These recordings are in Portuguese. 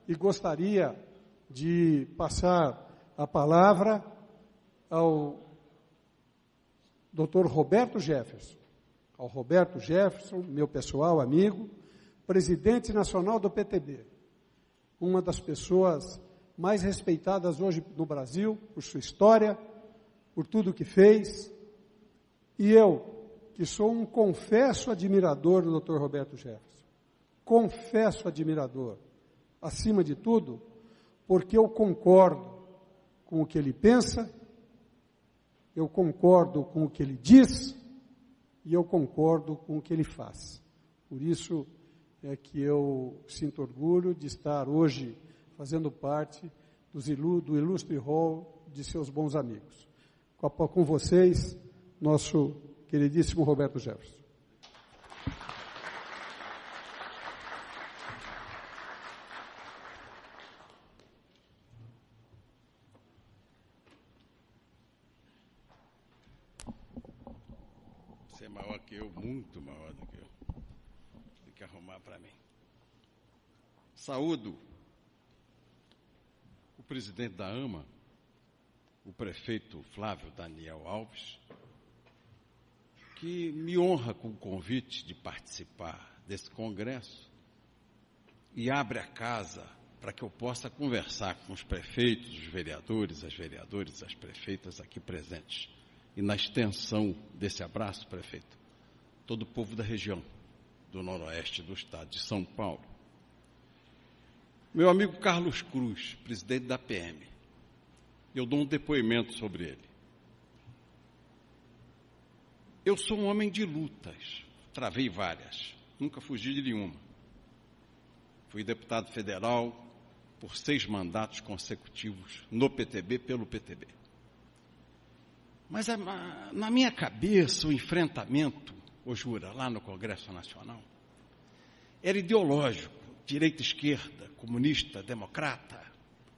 e gostaria de passar a palavra ao Dr. Roberto Jefferson. Ao Roberto Jefferson, meu pessoal, amigo, presidente nacional do PTB, uma das pessoas mais respeitadas hoje no Brasil, por sua história, por tudo que fez. E eu, que sou um confesso admirador do Dr. Roberto Jefferson, confesso admirador, acima de tudo, porque eu concordo com o que ele pensa, eu concordo com o que ele diz e eu concordo com o que ele faz. Por isso é que eu sinto orgulho de estar hoje fazendo parte do ilustre hall de seus bons amigos. Com vocês, nosso queridíssimo Roberto Jefferson. Você é maior que eu, muito maior do que eu. Tem que arrumar para mim. Saúdo o presidente da AMA, o prefeito Flávio Daniel Alves, que me honra com o convite de participar desse congresso e abre a casa para que eu possa conversar com os prefeitos, os vereadores, as vereadoras, as prefeitas aqui presentes. E na extensão desse abraço, prefeito, todo o povo da região do noroeste do estado de São Paulo. Meu amigo Carlos Cruz, presidente da PM, eu dou um depoimento sobre ele. Eu sou um homem de lutas, travei várias, nunca fugi de nenhuma. Fui deputado federal por 6 mandatos consecutivos no PTB, pelo PTB. Mas na minha cabeça, o enfrentamento, ô Jura, lá no Congresso Nacional, era ideológico, direita, esquerda, comunista, democrata,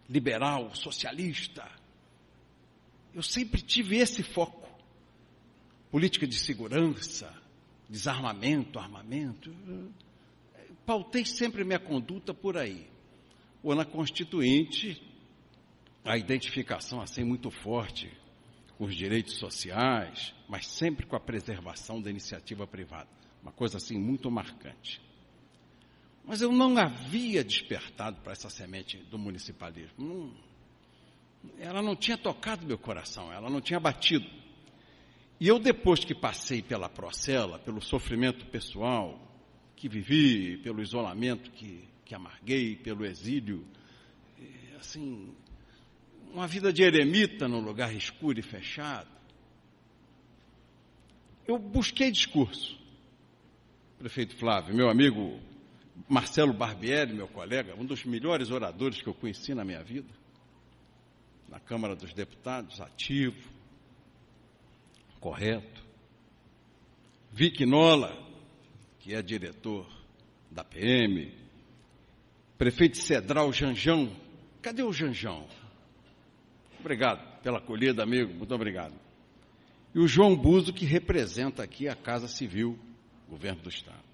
liberal, socialista. Eu sempre tive esse foco. Política de segurança, desarmamento, armamento. Pautei sempre minha conduta por aí. Ou na Constituinte, a identificação assim muito forte com os direitos sociais, mas sempre com a preservação da iniciativa privada. Uma coisa assim muito marcante. Mas eu não havia despertado para essa semente do municipalismo. Ela não tinha tocado meu coração, ela não tinha batido. E eu, depois que passei pela procela, pelo sofrimento pessoal que vivi, pelo isolamento que amarguei, pelo exílio, assim, uma vida de eremita num lugar escuro e fechado, eu busquei discurso. Prefeito Flávio, meu amigo Marcelo Barbieri, meu colega, um dos melhores oradores que eu conheci na minha vida, na Câmara dos Deputados, ativo, correto. Vic Nola, que é diretor da PM, prefeito Cedral Janjão. Cadê o Janjão? Obrigado pela acolhida, amigo, muito obrigado. E o João Buzo, que representa aqui a Casa Civil, governo do Estado.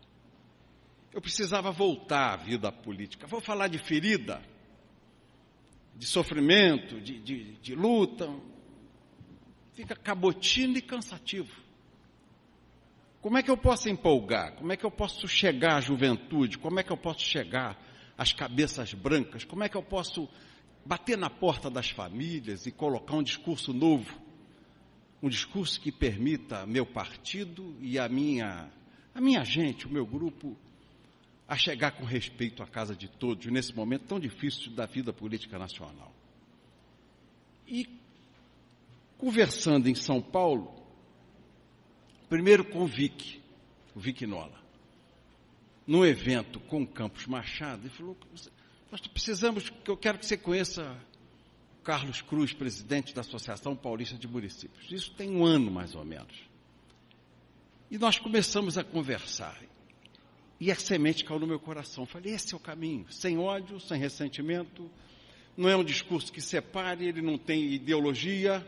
Eu precisava voltar à vida política. Vou falar de ferida, de sofrimento, de luta. Fica cabotino e cansativo. Como é que eu posso empolgar? Como é que eu posso chegar à juventude? Como é que eu posso chegar às cabeças brancas? Como é que eu posso bater na porta das famílias e colocar um discurso novo? Um discurso que permita meu partido e a minha gente, o meu grupo, a chegar com respeito à casa de todos, nesse momento tão difícil da vida política nacional. E, conversando em São Paulo, primeiro com o Vic Nola, num evento com o Campos Machado, ele falou, nós precisamos, eu quero que você conheça o Carlos Cruz, presidente da Associação Paulista de Municípios. Isso tem 1 ano, mais ou menos. E nós começamos a conversar. E a semente caiu no meu coração. Falei, esse é o caminho, sem ódio, sem ressentimento. Não é um discurso que separe, ele não tem ideologia.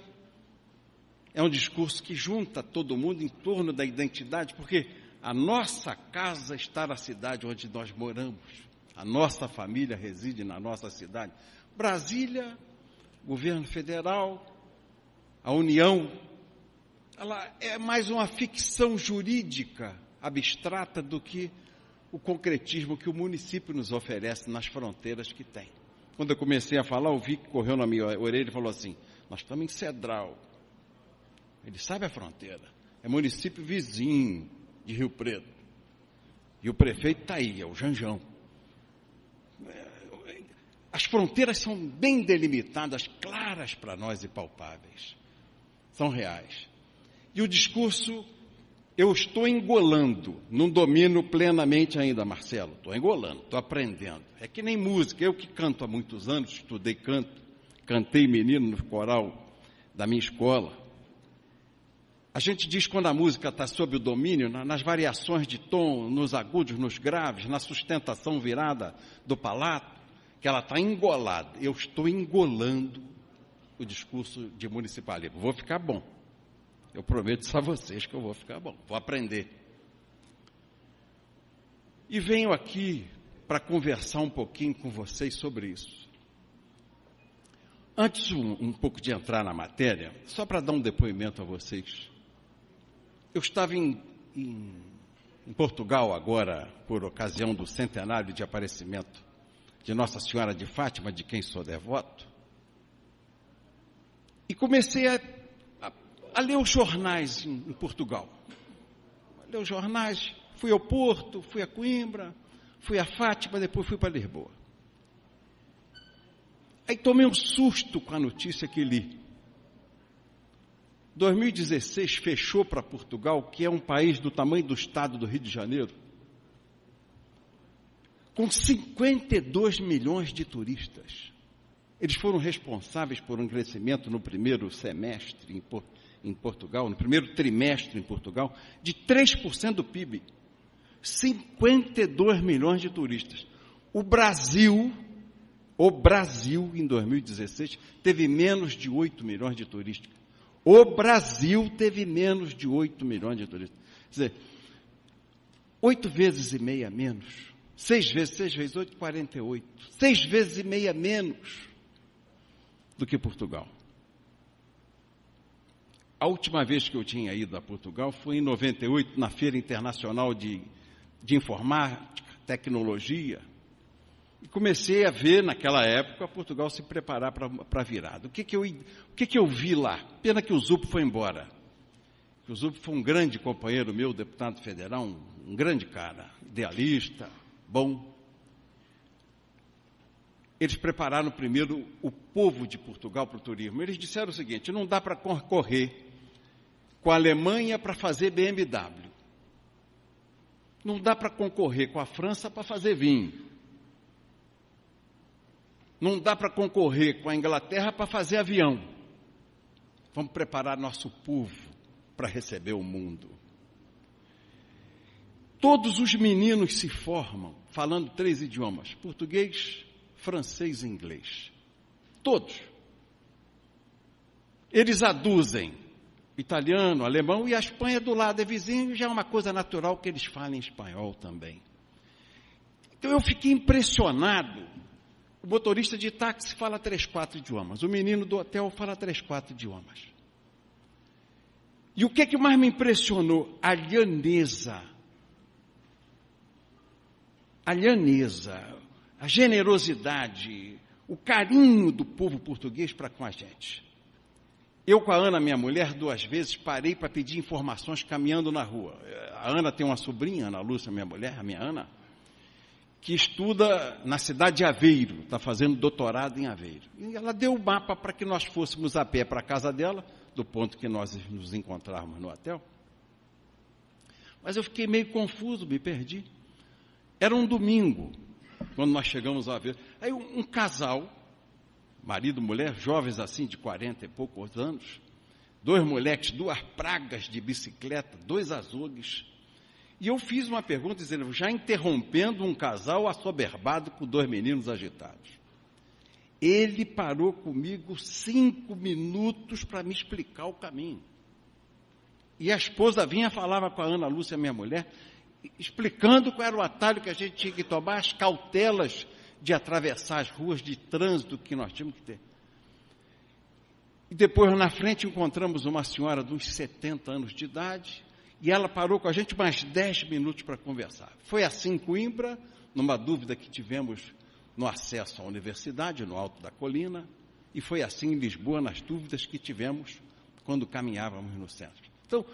É um discurso que junta todo mundo em torno da identidade, porque a nossa casa está na cidade onde nós moramos. A nossa família reside na nossa cidade. Brasília, governo federal, a União, ela é mais uma ficção jurídica abstrata do que o concretismo que o município nos oferece nas fronteiras que tem. Quando eu comecei a falar, o Vic correu na minha orelha e falou assim: nós estamos em Cedral. Ele sabe a fronteira. É município vizinho de Rio Preto. E o prefeito está aí, é o Janjão. As fronteiras são bem delimitadas, claras para nós e palpáveis. São reais. E o discurso, eu estou engolando, não domino plenamente ainda, Marcelo. Estou engolando, estou aprendendo. É que nem música. Eu que canto há muitos anos, estudei canto, cantei menino no coral da minha escola. A gente diz quando a música está sob o domínio, nas variações de tom, nos agudos, nos graves, na sustentação virada do palato, que ela está engolada. Eu estou engolando o discurso de municipalismo. Vou ficar bom. Eu prometo isso a vocês que eu vou ficar bom. Vou aprender. E venho aqui para conversar um pouquinho com vocês sobre isso. Antes um pouco de entrar na matéria, só para dar um depoimento a vocês. Eu estava em Portugal agora, por ocasião do centenário de aparecimento de Nossa Senhora de Fátima, de quem sou devoto, e comecei a ler os jornais em Portugal. Ler os jornais, fui ao Porto, fui a Coimbra, fui a Fátima, depois fui para Lisboa. Aí tomei um susto com a notícia que li. 2016 fechou para Portugal, que é um país do tamanho do estado do Rio de Janeiro, com 52 milhões de turistas. Eles foram responsáveis por um crescimento no primeiro semestre em Portugal, no primeiro trimestre em Portugal, de 3% do PIB. 52 milhões de turistas. O Brasil, em 2016, teve menos de 8 milhões de turistas. O Brasil teve menos de 8 milhões de turistas. Quer dizer, 8 vezes e meia menos. 6 vezes 8, 48. 6 vezes e meia menos do que Portugal. A última vez que eu tinha ido a Portugal foi em 98, na Feira Internacional de Informática, Tecnologia. E comecei a ver, naquela época, Portugal se preparar para a virada. O que eu vi lá? Pena que o Zupo foi embora. O Zupo foi um grande companheiro meu, deputado federal, um grande cara, idealista, bom. Eles prepararam primeiro o povo de Portugal para o turismo. Eles disseram o seguinte: não dá para concorrer com a Alemanha para fazer BMW. Não dá para concorrer com a França para fazer vinho. Não dá para concorrer com a Inglaterra para fazer avião. Vamos preparar nosso povo para receber o mundo. Todos os meninos se formam falando 3 idiomas: português, francês e inglês. Todos. Eles aduzem italiano, alemão, e a Espanha do lado é vizinho, já é uma coisa natural que eles falem espanhol também. Então eu fiquei impressionado. O motorista de táxi fala 3, 4 idiomas. O menino do hotel fala 3, 4 idiomas. E o que mais me impressionou? A lhaneza, a generosidade, o carinho do povo português para com a gente. Eu, com a Ana, minha mulher, 2 vezes parei para pedir informações caminhando na rua. A Ana tem uma sobrinha, Ana Lúcia, minha mulher, a minha Ana, que estuda na cidade de Aveiro, está fazendo doutorado em Aveiro. E ela deu o mapa para que nós fôssemos a pé para a casa dela, do ponto que nós nos encontrávamos no hotel. Mas eu fiquei meio confuso, me perdi. Era um domingo, quando nós chegamos a Aveiro. Aí um casal, marido e mulher, jovens assim, de 40 e poucos anos, 2 moleques, 2 pragas de bicicleta, 2 açougues. E eu fiz uma pergunta, dizendo, já interrompendo um casal assoberbado com 2 meninos agitados. Ele parou comigo 5 minutos para me explicar o caminho. E a esposa vinha, falava com a Ana Lúcia, minha mulher, explicando qual era o atalho que a gente tinha que tomar, as cautelas de atravessar as ruas de trânsito que nós tínhamos que ter. E depois, na frente, encontramos uma senhora de uns 70 anos de idade, e ela parou com a gente mais 10 minutos para conversar. Foi assim em Coimbra, numa dúvida que tivemos no acesso à universidade, no alto da colina, e foi assim em Lisboa, nas dúvidas que tivemos quando caminhávamos no centro. Então,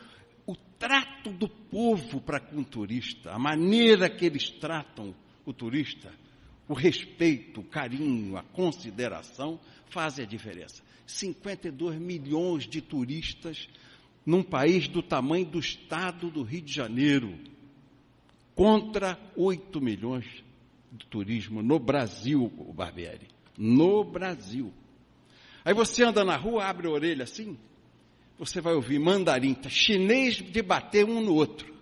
o trato do povo para com o turista, a maneira que eles tratam o turista, o respeito, o carinho, a consideração, fazem a diferença. 52 milhões de turistas num país do tamanho do estado do Rio de Janeiro, contra 8 milhões de turismo no Brasil, o Barbieri. No Brasil. Aí você anda na rua, abre a orelha assim, você vai ouvir mandarim, chinês debater um no outro.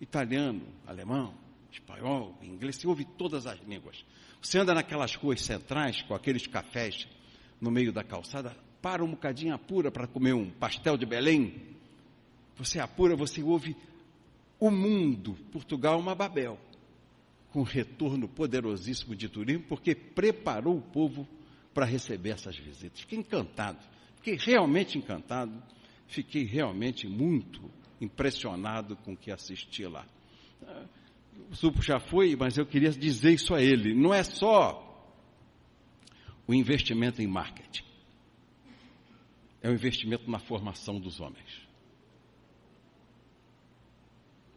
Italiano, alemão, espanhol, inglês, você ouve todas as línguas. Você anda naquelas ruas centrais, com aqueles cafés no meio da calçada, para um bocadinho, apura para comer um pastel de Belém. Você apura, você ouve o mundo, Portugal, uma Babel, com um retorno poderosíssimo de turismo, porque preparou o povo para receber essas visitas. Fiquei encantado, fiquei realmente encantado, fiquei realmente muito impressionado com o que assisti lá. O Supo já foi, mas eu queria dizer isso a ele. Não é só o investimento em marketing. É o investimento na formação dos homens.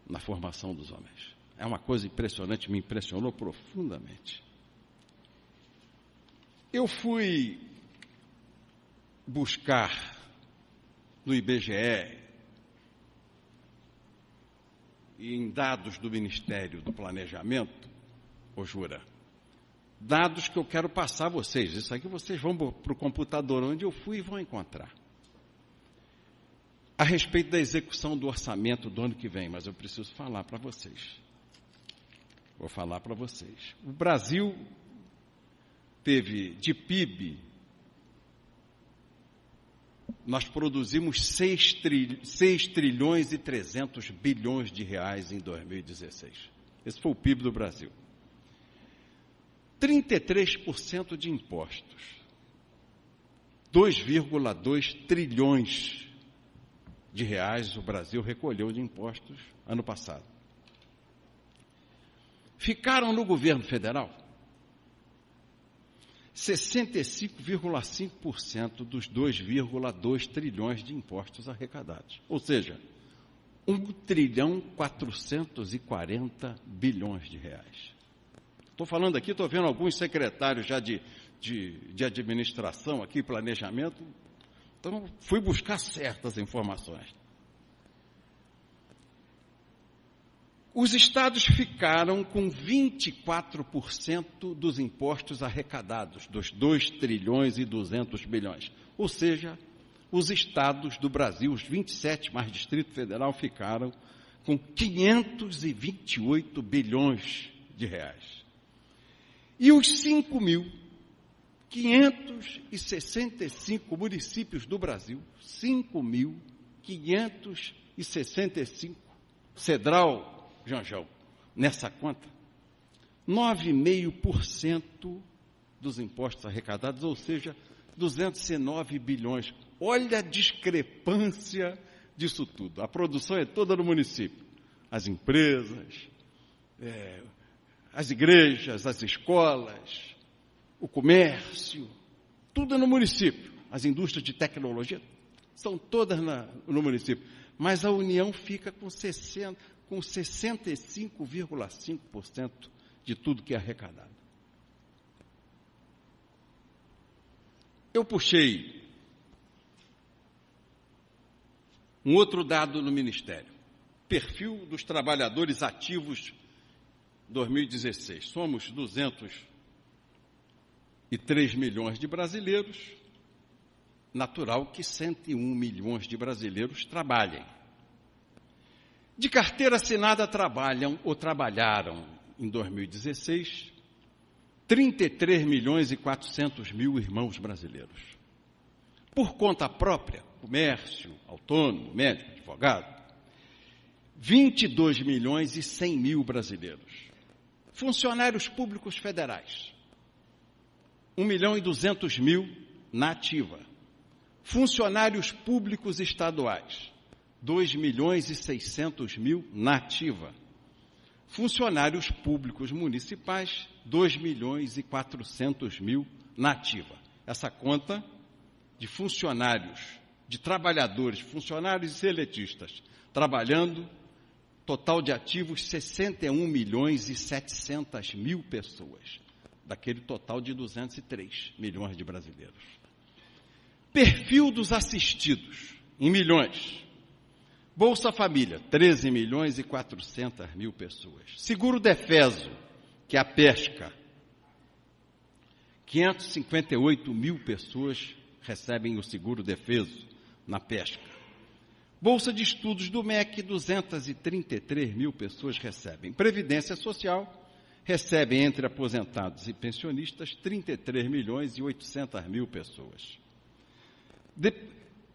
Na formação dos homens. É uma coisa impressionante, me impressionou profundamente. Eu fui buscar no IBGE e em dados do Ministério do Planejamento, ô Jura, dados que eu quero passar a vocês. Isso aqui vocês vão para o computador onde eu fui e vão encontrar. A respeito da execução do orçamento do ano que vem, mas eu preciso falar para vocês. Vou falar para vocês. O Brasil teve de PIB, nós produzimos 6 trilhões e 300 bilhões de reais em 2016. Esse foi o PIB do Brasil. 33% de impostos. 2,2 trilhões de reais o Brasil recolheu de impostos ano passado. Ficaram no governo federal 65,5% dos 2,2 trilhões de impostos arrecadados. Ou seja, 1,440 bilhões de reais. Estou falando aqui, estou vendo alguns secretários já de administração aqui, planejamento. Então, fui buscar certas informações. Os estados ficaram com 24% dos impostos arrecadados, dos 2 trilhões e 200 bilhões. Ou seja, os estados do Brasil, os 27 mais Distrito Federal, ficaram com 528 bilhões de reais. E os 5.565 municípios do Brasil, 5.565, Cedral, Janjão, nessa conta, 9,5% dos impostos arrecadados, ou seja, 209 bilhões. Olha a discrepância disso tudo. A produção é toda no município. As empresas, as igrejas, as escolas, o comércio, tudo é no município. As indústrias de tecnologia são todas no município. Mas a União fica com 65,5% de tudo que é arrecadado. Eu puxei um outro dado no Ministério. Perfil dos trabalhadores ativos 2016. Somos 203 milhões de brasileiros. Natural que 101 milhões de brasileiros trabalhem. De carteira assinada trabalham ou trabalharam em 2016 33 milhões e 400 mil irmãos brasileiros. Por conta própria, comércio, autônomo, médico, advogado, 22 milhões e 100 mil brasileiros. Funcionários públicos federais, 1 milhão e 200 mil na ativa. Funcionários públicos estaduais, 2 milhões e 600 mil na ativa. Funcionários públicos municipais, 2 milhões e 400 mil na ativa. Essa conta de funcionários, de trabalhadores, funcionários e seletistas, trabalhando, total de ativos, 61 milhões e 700 mil pessoas, daquele total de 203 milhões de brasileiros. Perfil dos assistidos, em milhões. Bolsa Família, 13 milhões e 400 mil pessoas. Seguro Defeso, que é a pesca, 558 mil pessoas recebem o seguro defeso na pesca. Bolsa de Estudos do MEC, 233 mil pessoas recebem. Previdência Social, recebem entre aposentados e pensionistas 33 milhões e 800 mil pessoas.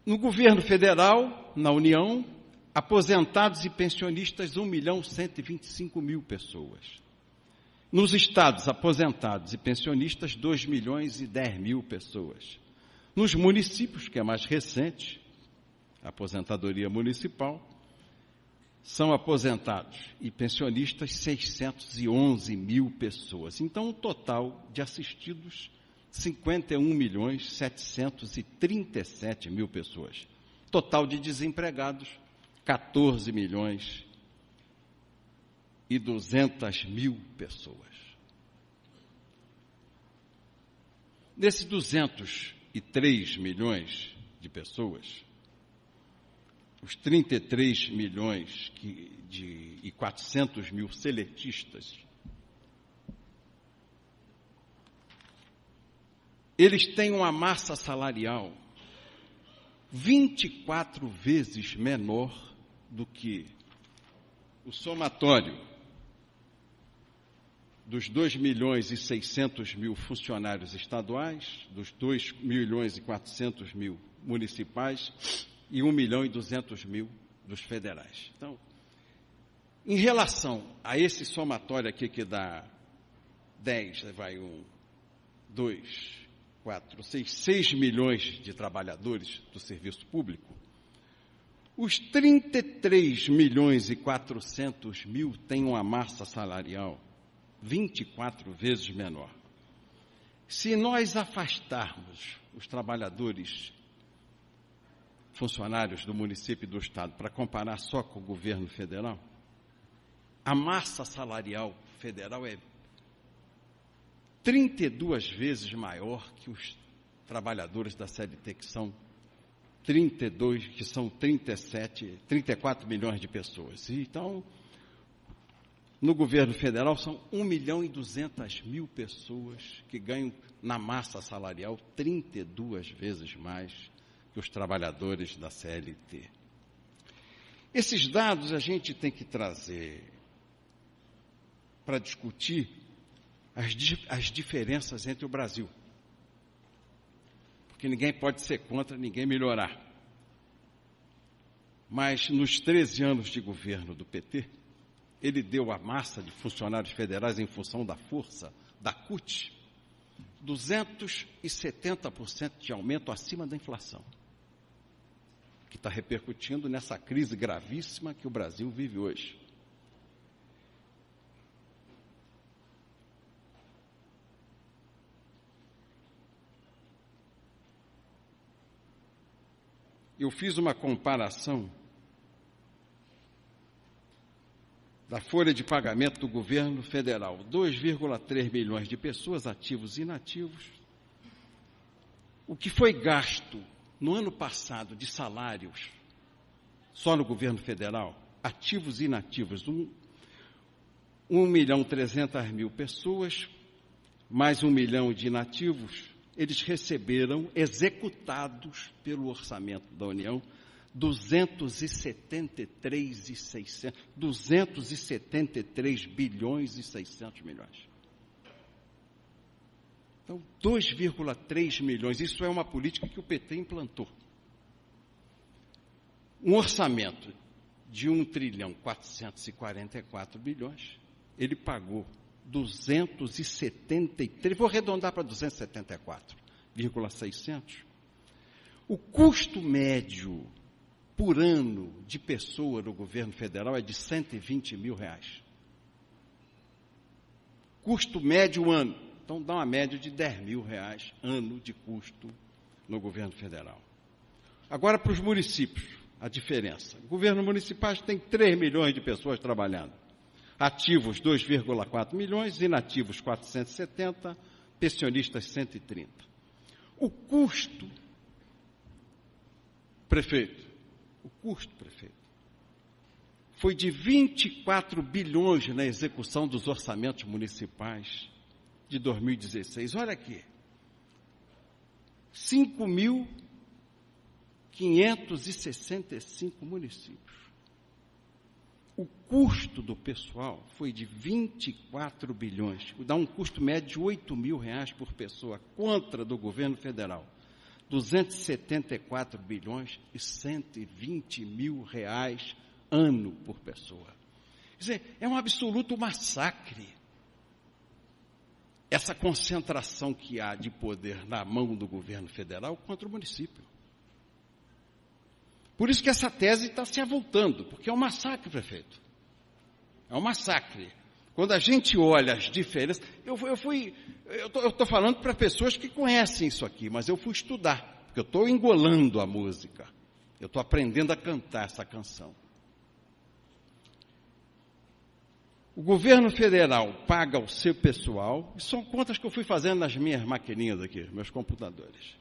No governo federal, na União, aposentados e pensionistas, 1 milhão 125 mil pessoas. Nos estados, aposentados e pensionistas, 2 milhões e 10 mil pessoas. Nos municípios, que é mais recente, a aposentadoria municipal, são aposentados e pensionistas 611 mil pessoas. Então, um total de assistidos, 51 milhões 737 mil pessoas. Total de desempregados, 14 milhões e 200 mil pessoas. Desses 203 milhões de pessoas, os 33 milhões e 400 mil seletistas, eles têm uma massa salarial 24 vezes menor do que o somatório dos 2 milhões e 600 mil funcionários estaduais, dos 2 milhões e 400 mil municipais e 1 milhão e 200 mil dos federais. Então, em relação a esse somatório aqui que dá 10, vai 1, 2, 4, 6 milhões de trabalhadores do serviço público, os 33 milhões e 400 mil têm uma massa salarial 24 vezes menor. Se nós afastarmos os trabalhadores funcionários do município e do estado para comparar só com o governo federal, a massa salarial federal é 32 vezes maior que os trabalhadores da CLT, que são 34 milhões de pessoas. Então, no governo federal, são 1 milhão e 200 mil pessoas que ganham na massa salarial 32 vezes mais que os trabalhadores da CLT. Esses dados a gente tem que trazer para discutir as diferenças entre o Brasil. Porque ninguém pode ser contra ninguém melhorar. Mas nos 13 anos de governo do PT, ele deu a massa de funcionários federais em função da força da CUT, 270% de aumento acima da inflação, que está repercutindo nessa crise gravíssima que o Brasil vive hoje. Eu fiz uma comparação da folha de pagamento do governo federal, 2,3 milhões de pessoas, ativos e inativos. O que foi gasto no ano passado de salários, só no governo federal, ativos e inativos, 1.300.000 pessoas, mais 1 milhão de inativos, eles receberam, executados pelo orçamento da União, 273 bilhões e 600 milhões. Então, 2,3 milhões, isso é uma política que o PT implantou. Um orçamento de 1,444 trilhões, ele pagou 273, vou arredondar para 274,600. O custo médio por ano de pessoa no governo federal é de R$120 mil. Custo médio ano. Então, dá uma média de R$10 mil ano de custo no governo federal. Agora, para os municípios, a diferença. O governo municipal tem 3 milhões de pessoas trabalhando. Ativos, 2,4 milhões, inativos, 470, pensionistas, 130. O custo, prefeito, foi de 24 bilhões na execução dos orçamentos municipais de 2016. Olha aqui, 5.565 municípios. O custo do pessoal foi de 24 bilhões, dá um custo médio de R$8 mil por pessoa, contra do governo federal, 274 bilhões e 120 mil ano por pessoa. Quer dizer, é um absoluto massacre essa concentração que há de poder na mão do governo federal contra o município. Por isso que essa tese está se avultando, porque é um massacre, prefeito. É um massacre. Quando a gente olha as diferenças... Eu estou falando para pessoas que conhecem isso aqui, mas eu fui estudar, porque eu estou engolando a música. Eu estou aprendendo a cantar essa canção. O governo federal paga ao seu pessoal, e são contas que eu fui fazendo nas minhas maquininhas aqui, meus computadores,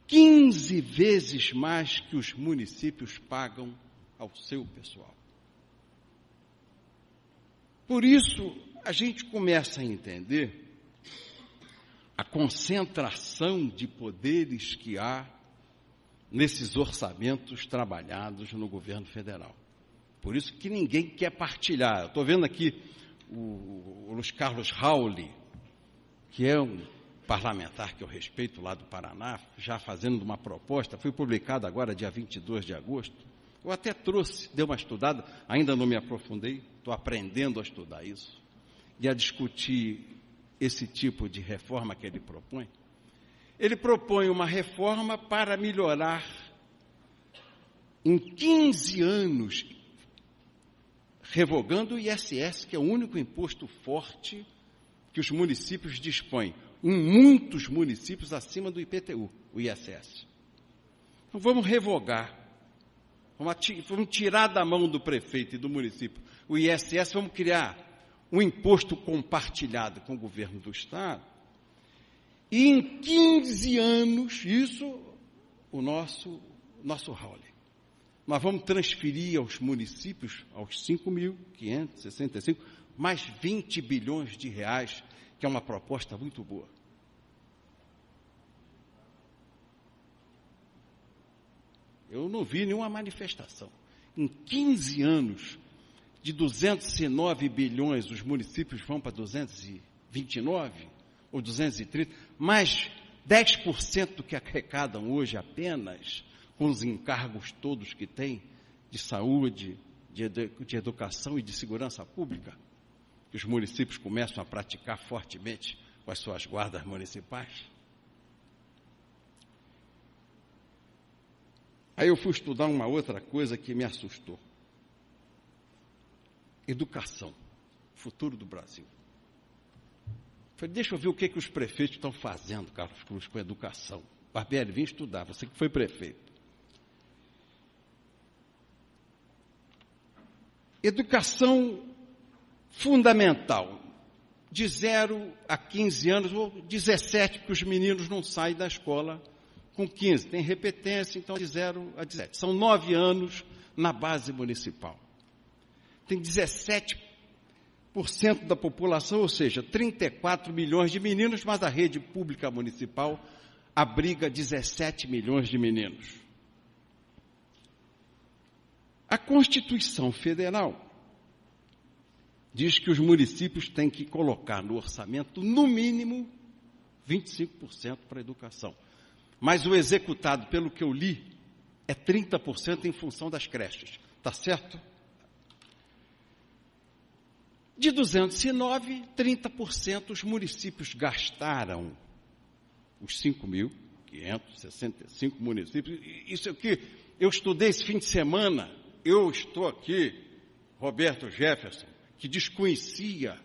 15 vezes mais que os municípios pagam ao seu pessoal. Por isso, a gente começa a entender a concentração de poderes que há nesses orçamentos trabalhados no governo federal. Por isso que ninguém quer partilhar. Eu estou vendo aqui o Luiz Carlos Rauli, que é um parlamentar que eu respeito lá do Paraná, já fazendo uma proposta, foi publicada agora, dia 22 de agosto. Eu até trouxe, dei uma estudada, ainda não me aprofundei, estou aprendendo a estudar isso, e a discutir esse tipo de reforma que ele propõe. Ele propõe uma reforma para melhorar em 15 anos, revogando o ISS, que é o único imposto forte que os municípios dispõem, em muitos municípios acima do IPTU, o ISS. Então, vamos revogar, vamos tirar da mão do prefeito e do município o ISS, vamos criar um imposto compartilhado com o governo do Estado, e em 15 anos, isso, o nosso Raul. Nós vamos transferir aos municípios, aos 5.565, mais 20 bilhões de reais, que é uma proposta muito boa. Eu não vi nenhuma manifestação. Em 15 anos, de 209 bilhões, os municípios vão para 229 ou 230, mais 10% do que arrecadam hoje apenas, com os encargos todos que tem de saúde, de educação e de segurança pública, que os municípios começam a praticar fortemente com as suas guardas municipais. Aí eu fui estudar uma outra coisa que me assustou. Educação, futuro do Brasil. Falei, deixa eu ver o que os prefeitos estão fazendo, Carlos Cruz, com a educação. Barbieri, vim estudar, você que foi prefeito. Educação fundamental, de 0 a 15 anos, ou 17, porque os meninos não saem da escola com 15, tem repetência, então de 0 a 17. São 9 anos na base municipal. Tem 17% da população, ou seja, 34 milhões de meninos, mas a rede pública municipal abriga 17 milhões de meninos. A Constituição Federal diz que os municípios têm que colocar no orçamento, no mínimo, 25% para a educação. Mas o executado, pelo que eu li, é 30% em função das creches. Tá certo? De 209, 30% os municípios gastaram. Os 5.565 municípios. Isso aqui, eu estudei esse fim de semana. Eu estou aqui, Roberto Jefferson, que desconhecia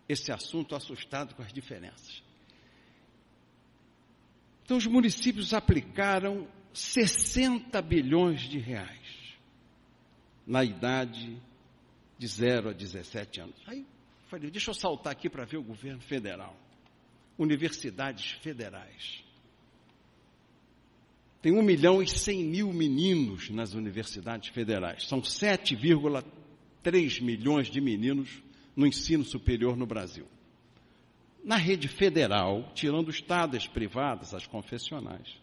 esse assunto, assustado com as diferenças. Então, os municípios aplicaram 60 bilhões de reais na idade de 0 a 17 anos. Aí, falei, deixa eu saltar aqui para ver o governo federal. Universidades federais. Tem 1.100.000 meninos nas universidades federais. São 7,3 milhões de meninos no ensino superior no Brasil. Na rede federal, tirando os Estado, as privadas, as confessionais,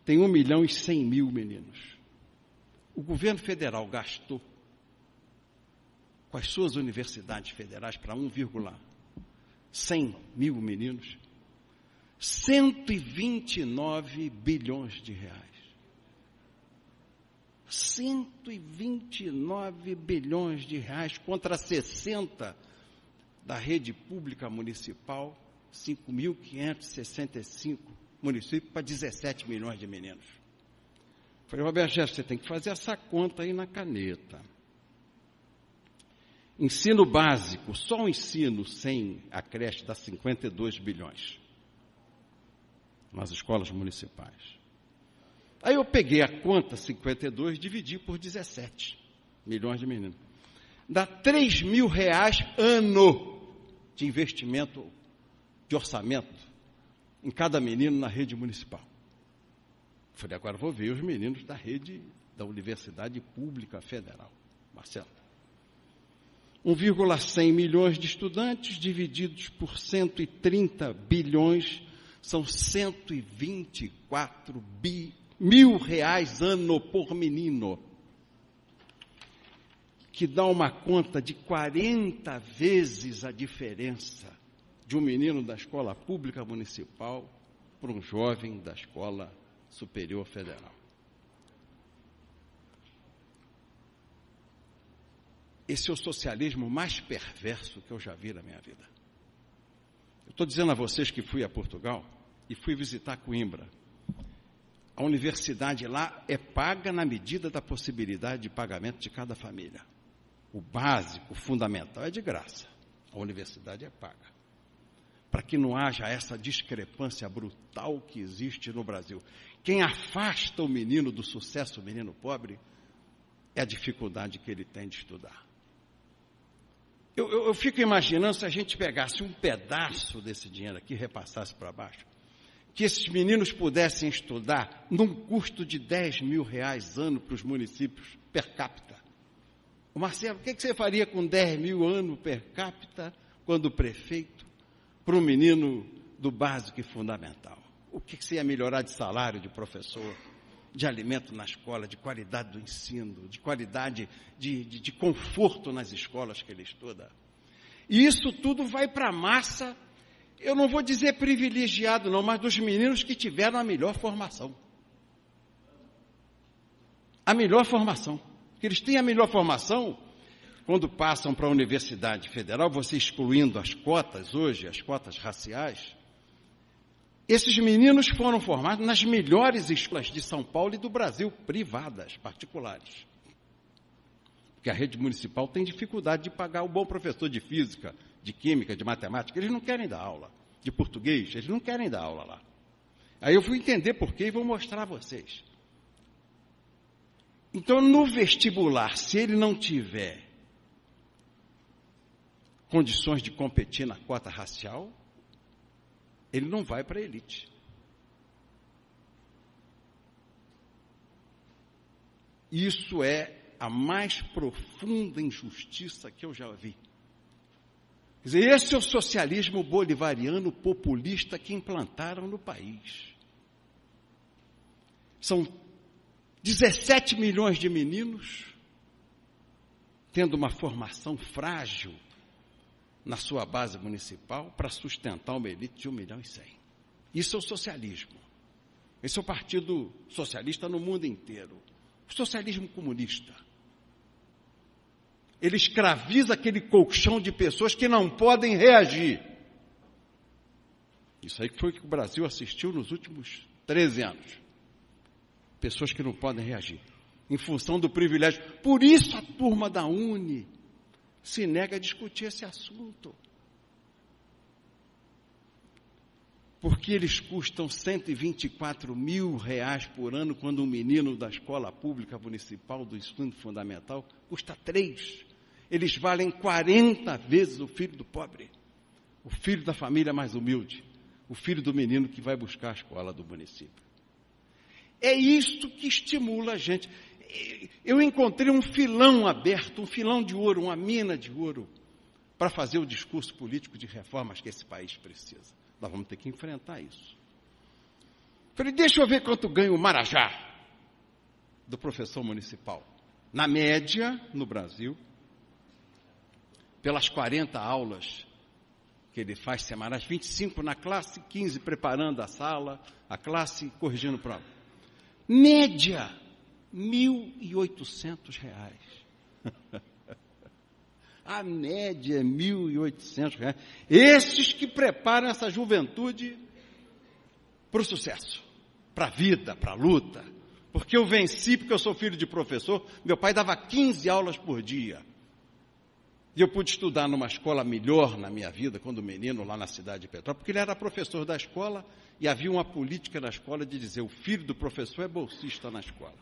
tem 1.100.000 meninos. O governo federal gastou com as suas universidades federais para 1,100 mil meninos, 129 bilhões de reais. 129 bilhões de reais contra 60 da rede pública municipal, 5.565 municípios para 17 milhões de meninos. Falei, Roberto Jefferson, você tem que fazer essa conta aí na caneta. Ensino básico, só o ensino sem a creche dá 52 bilhões nas escolas municipais. Aí eu peguei a conta 52 e dividi por 17 milhões de meninos. Dá R$3.000 ano de investimento, de orçamento, em cada menino na rede municipal. Falei, agora vou ver os meninos da rede da Universidade Pública Federal. Marcelo. 1,100 milhões de estudantes, divididos por 130 bilhões, são 124 mil reais ano por menino, que dá uma conta de 40 vezes a diferença de um menino da escola pública municipal para um jovem da escola superior federal. Esse é o socialismo mais perverso que eu já vi na minha vida. Eu estou dizendo a vocês que fui a Portugal e fui visitar Coimbra. A universidade lá é paga na medida da possibilidade de pagamento de cada família. O básico, o fundamental é de graça. A universidade é paga. Para que não haja essa discrepância brutal que existe no Brasil. Quem afasta o menino do sucesso, o menino pobre, é a dificuldade que ele tem de estudar. Eu fico imaginando se a gente pegasse um pedaço desse dinheiro aqui e repassasse para baixo, que esses meninos pudessem estudar num custo de R$10.000 ano para os municípios per capita. O Marcelo, o que você faria com 10 mil ano per capita quando prefeito para um menino do básico e fundamental? O que você ia melhorar de salário de professor, de alimento na escola, de qualidade do ensino, de qualidade de conforto nas escolas que ele estuda? E isso tudo vai para a massa, eu não vou dizer privilegiado não, mas dos meninos que tiveram a melhor formação. A melhor formação. Porque eles têm a melhor formação quando passam para a Universidade Federal, você excluindo as cotas hoje, as cotas raciais. Esses meninos foram formados nas melhores escolas de São Paulo e do Brasil, privadas, particulares. Porque a rede municipal tem dificuldade de pagar o bom professor de física, de química, de matemática. Eles não querem dar aula. De português, eles não querem dar aula lá. Aí eu fui entender por quê e vou mostrar a vocês. Então, no vestibular, se ele não tiver condições de competir na cota racial, ele não vai para a elite. Isso é a mais profunda injustiça que eu já vi. Quer dizer, esse é o socialismo bolivariano populista que implantaram no país. São 17 milhões de meninos tendo uma formação frágil na sua base municipal para sustentar uma elite de 1.100.000. Isso é o socialismo. Esse é o Partido Socialista no mundo inteiro. O socialismo comunista. Ele escraviza aquele colchão de pessoas que não podem reagir. Isso aí foi o que o Brasil assistiu nos últimos 13 anos. Pessoas que não podem reagir, em função do privilégio. Por isso a turma da UNE se nega a discutir esse assunto. Porque eles custam R$124 mil por ano, quando um menino da escola pública municipal do ensino fundamental custa 3. Eles valem 40 vezes o filho do pobre, o filho da família mais humilde, o filho do menino que vai buscar a escola do município. É isso que estimula a gente. Eu encontrei um filão aberto, um filão de ouro, uma mina de ouro, para fazer o discurso político de reformas que esse país precisa. Nós vamos ter que enfrentar isso. Falei, deixa eu ver quanto ganha o Marajá do professor municipal. Na média, no Brasil, pelas 40 aulas que ele faz semanais, 25 na classe, 15 preparando a sala, a classe corrigindo prova. Média, R$1.800. A média é R$1.800. Esses que preparam essa juventude para o sucesso, para a vida, para a luta. Porque eu venci, porque eu sou filho de professor. Meu pai dava 15 aulas por dia. E eu pude estudar numa escola melhor na minha vida, quando menino, lá na cidade de Petrópolis, porque ele era professor da escola e havia uma política na escola de dizer, o filho do professor é bolsista na escola.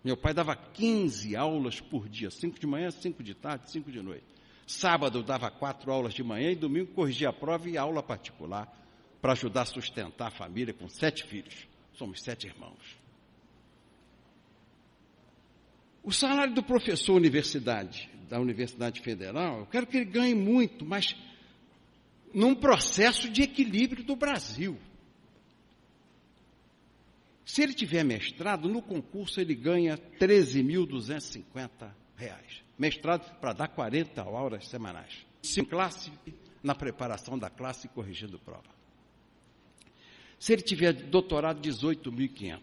Meu pai dava 15 aulas por dia, 5 de manhã, 5 de tarde, 5 de noite. Sábado dava 4 aulas de manhã e domingo corrigia a prova e aula particular para ajudar a sustentar a família com 7 filhos. Somos 7 irmãos. O salário do professor da Universidade Federal, eu quero que ele ganhe muito, mas num processo de equilíbrio do Brasil. Se ele tiver mestrado, no concurso ele ganha R$13.250. Mestrado para dar 40 horas semanais. Sem classe, na preparação da classe e corrigindo prova. Se ele tiver doutorado, R$18.500.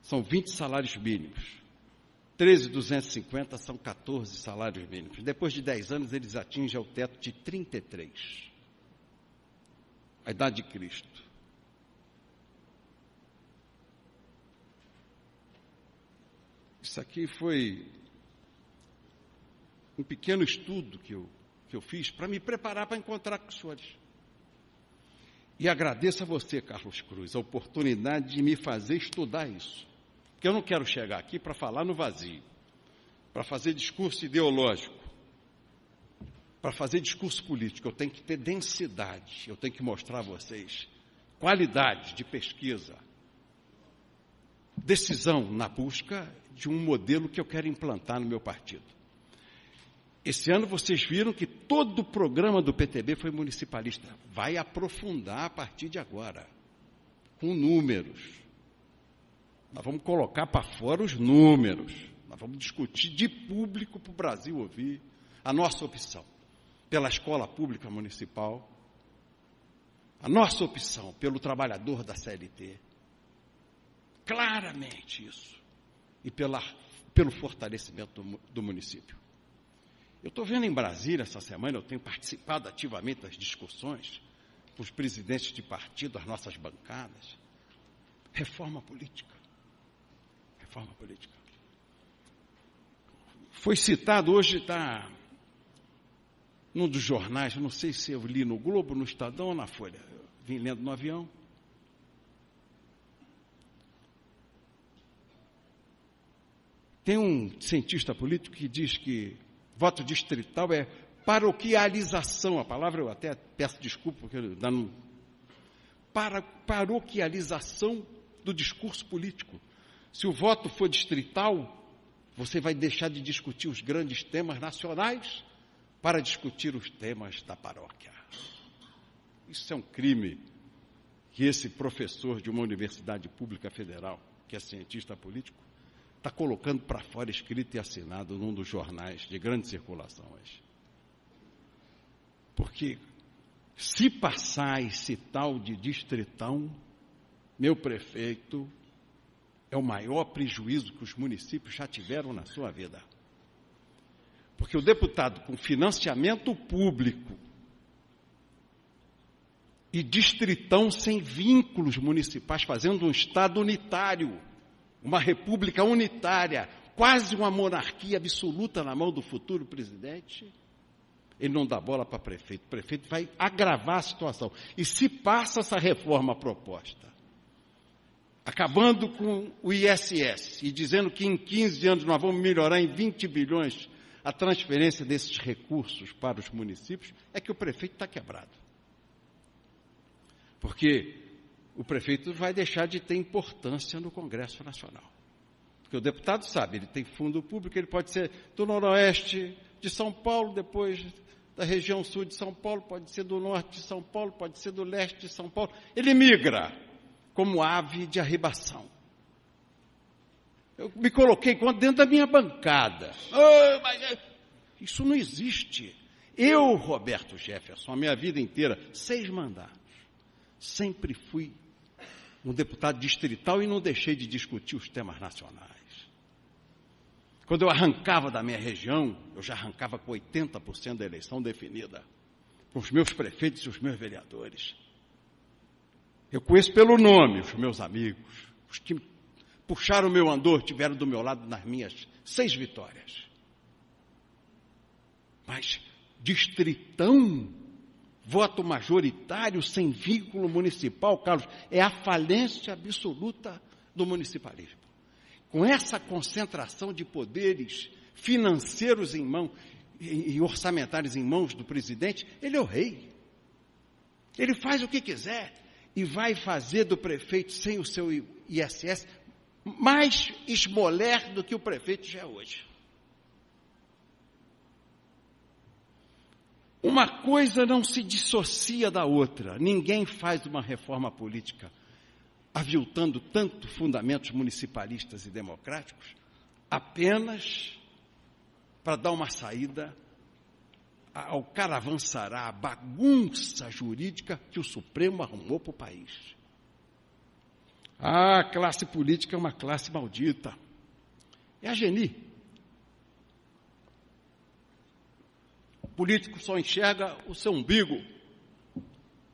São 20 salários mínimos. 13.250 são 14 salários mínimos. Depois de 10 anos, eles atingem o teto de 33. A idade de Cristo. Isso aqui foi um pequeno estudo que eu fiz para me preparar para encontrar com os senhores. E agradeço a você, Carlos Cruz, a oportunidade de me fazer estudar isso. Porque eu não quero chegar aqui para falar no vazio, para fazer discurso ideológico, para fazer discurso político. Eu tenho que ter densidade, eu tenho que mostrar a vocês qualidade de pesquisa, decisão na busca de um modelo que eu quero implantar no meu partido. Esse ano vocês viram que todo o programa do PTB foi municipalista. Vai aprofundar a partir de agora, com números. Nós vamos colocar para fora os números. Nós vamos discutir de público para o Brasil ouvir a nossa opção pela escola pública municipal, a nossa opção pelo trabalhador da CLT. Claramente isso. E pelo fortalecimento do município. Eu estou vendo em Brasília essa semana, eu tenho participado ativamente das discussões com os presidentes de partido, as nossas bancadas. Reforma política. Reforma política. Foi citado, hoje está num dos jornais, eu não sei se eu li no Globo, no Estadão ou na Folha. Eu vim lendo no avião. Tem um cientista político que diz que voto distrital é paroquialização. A palavra eu até peço desculpa, porque paroquialização do discurso político. Se o voto for distrital, você vai deixar de discutir os grandes temas nacionais para discutir os temas da paróquia. Isso é um crime que esse professor de uma universidade pública federal, que é cientista político, está colocando para fora, escrito e assinado num dos jornais de grande circulação hoje. Porque se passar esse tal de distritão, meu prefeito, é o maior prejuízo que os municípios já tiveram na sua vida. Porque o deputado com financiamento público e distritão sem vínculos municipais, fazendo um Estado unitário, uma república unitária, quase uma monarquia absoluta na mão do futuro presidente, ele não dá bola para prefeito. O prefeito vai agravar a situação. E se passa essa reforma proposta, acabando com o ISS e dizendo que em 15 anos nós vamos melhorar em 20 bilhões a transferência desses recursos para os municípios, é que o prefeito está quebrado. Porque o prefeito vai deixar de ter importância no Congresso Nacional. Porque o deputado sabe, ele tem fundo público, ele pode ser do noroeste de São Paulo, depois da região sul de São Paulo, pode ser do norte de São Paulo, pode ser do leste de São Paulo. Ele migra como ave de arribação. Eu me coloquei dentro da minha bancada. Mas isso não existe. Eu, Roberto Jefferson, a minha vida inteira, 6 mandatos, sempre fui um deputado distrital e não deixei de discutir os temas nacionais. Quando eu arrancava da minha região, eu já arrancava com 80% da eleição definida, com os meus prefeitos e os meus vereadores. Eu conheço pelo nome os meus amigos, os que puxaram o meu andor, tiveram do meu lado nas minhas 6 vitórias. Mas distritão, voto majoritário sem vínculo municipal, Carlos, é a falência absoluta do municipalismo. Com essa concentração de poderes financeiros em mão e orçamentários em mãos do presidente, ele é o rei. Ele faz o que quiser e vai fazer do prefeito sem o seu ISS mais esmoler do que o prefeito já é hoje. Uma coisa não se dissocia da outra. Ninguém faz uma reforma política aviltando tanto fundamentos municipalistas e democráticos apenas para dar uma saída ao caravançará, a bagunça jurídica que o Supremo arrumou para o país. A classe política é uma classe maldita. É a geni. O político só enxerga o seu umbigo.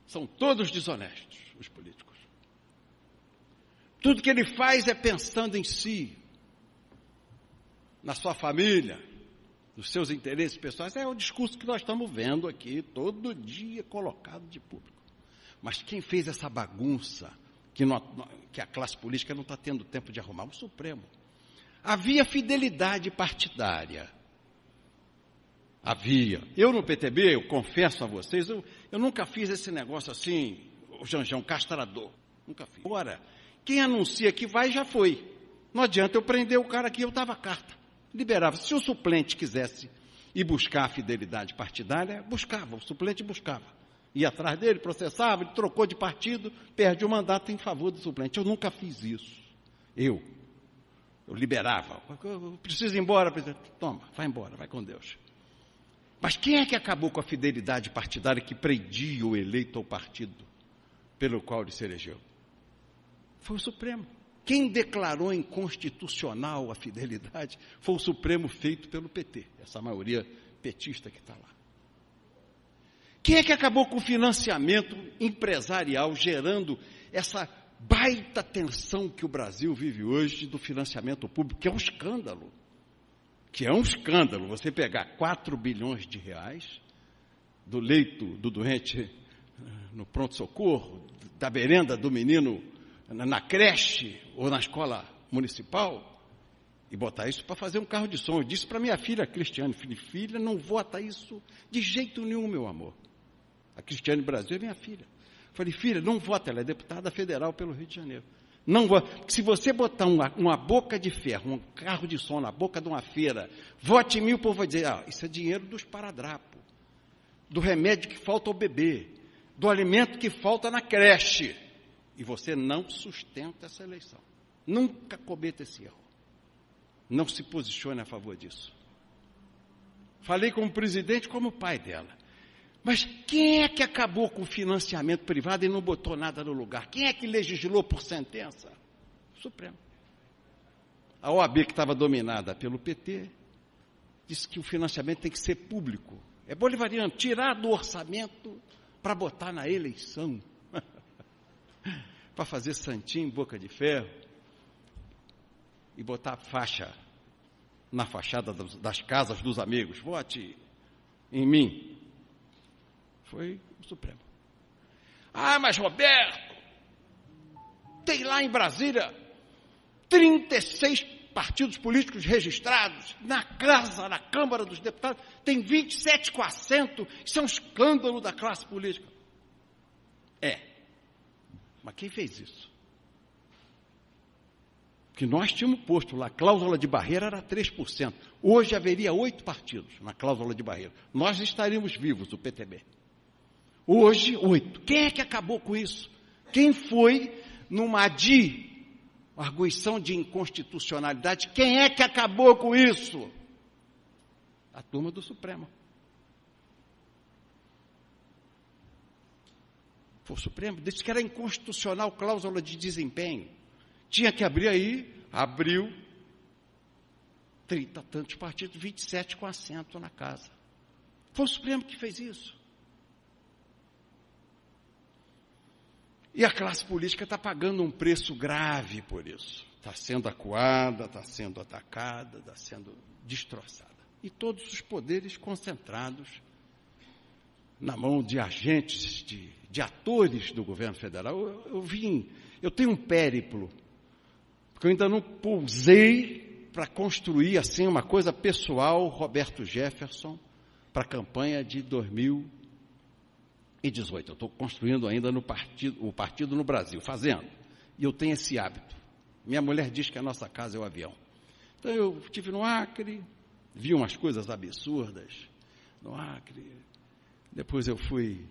São todos desonestos, os políticos. Tudo que ele faz é pensando em si, na sua família, nos seus interesses pessoais. É o discurso que nós estamos vendo aqui, todo dia colocado de público. Mas quem fez essa bagunça que a classe política não está tendo tempo de arrumar? O Supremo. Havia fidelidade partidária. Havia. Eu no PTB, eu confesso a vocês, eu nunca fiz esse negócio assim, o Janjão castrador. Nunca fiz. Agora, quem anuncia que vai, já foi. Não adianta eu prender o cara aqui, eu dava carta. Liberava. Se o suplente quisesse ir buscar a fidelidade partidária, buscava. O suplente buscava. Ia atrás dele, processava, ele trocou de partido, perde o mandato em favor do suplente. Eu nunca fiz isso. Eu liberava. Eu preciso ir embora, presidente. Toma, vai embora, vai com Deus. Mas quem é que acabou com a fidelidade partidária que prendia o eleito ao partido pelo qual ele se elegeu? Foi o Supremo. Quem declarou inconstitucional a fidelidade foi o Supremo feito pelo PT, essa maioria petista que está lá. Quem é que acabou com o financiamento empresarial, gerando essa baita tensão que o Brasil vive hoje do financiamento público, que é um escândalo? Que é um escândalo você pegar 4 bilhões de reais do leito do doente no pronto-socorro, da merenda do menino na creche ou na escola municipal e botar isso para fazer um carro de som. Eu disse para minha filha, Cristiane, filha, não vota isso de jeito nenhum, meu amor. A Cristiane Brasil é minha filha. Falei, filha, não vota, ela é deputada federal pelo Rio de Janeiro. Não vota. Se você botar uma boca de ferro, um carro de som na boca de uma feira, vote em mim, o povo vai dizer, isso é dinheiro dos esparadrapos, do remédio que falta ao bebê, do alimento que falta na creche. E você não sustenta essa eleição. Nunca cometa esse erro. Não se posicione a favor disso. Falei como presidente, como pai dela. Mas quem é que acabou com o financiamento privado e não botou nada no lugar? Quem é que legislou por sentença? O Supremo. A OAB, que estava dominada pelo PT, disse que o financiamento tem que ser público. É bolivariano, tirar do orçamento para botar na eleição. Para fazer santinho, boca de ferro. E botar faixa na fachada das casas dos amigos. Vote em mim. Foi o Supremo. Ah, mas Roberto, tem lá em Brasília 36 partidos políticos registrados, na Câmara dos Deputados, tem 27 com assento, isso é um escândalo da classe política. É, mas quem fez isso? Porque nós tínhamos posto lá, a cláusula de barreira era 3%, hoje haveria 8 partidos na cláusula de barreira, nós estaríamos vivos, o PTB. Hoje, 8. Quem é que acabou com isso? Quem foi numa arguição de inconstitucionalidade? Quem é que acabou com isso? A turma do Supremo. Foi o Supremo, disse que era inconstitucional cláusula de desempenho. Tinha que abrir aí, abriu 30 tantos partidos, 27 com assento na casa. Foi o Supremo que fez isso. E a classe política está pagando um preço grave por isso. Está sendo acuada, está sendo atacada, está sendo destroçada. E todos os poderes concentrados na mão de agentes, de atores do governo federal. Eu tenho um périplo, porque eu ainda não pousei para construir assim uma coisa pessoal, Roberto Jefferson, para a campanha de 2018. Eu estou construindo ainda o partido no Brasil, fazendo. E eu tenho esse hábito. Minha mulher diz que a nossa casa é o avião. Então eu estive no Acre, vi umas coisas absurdas no Acre. Depois eu fui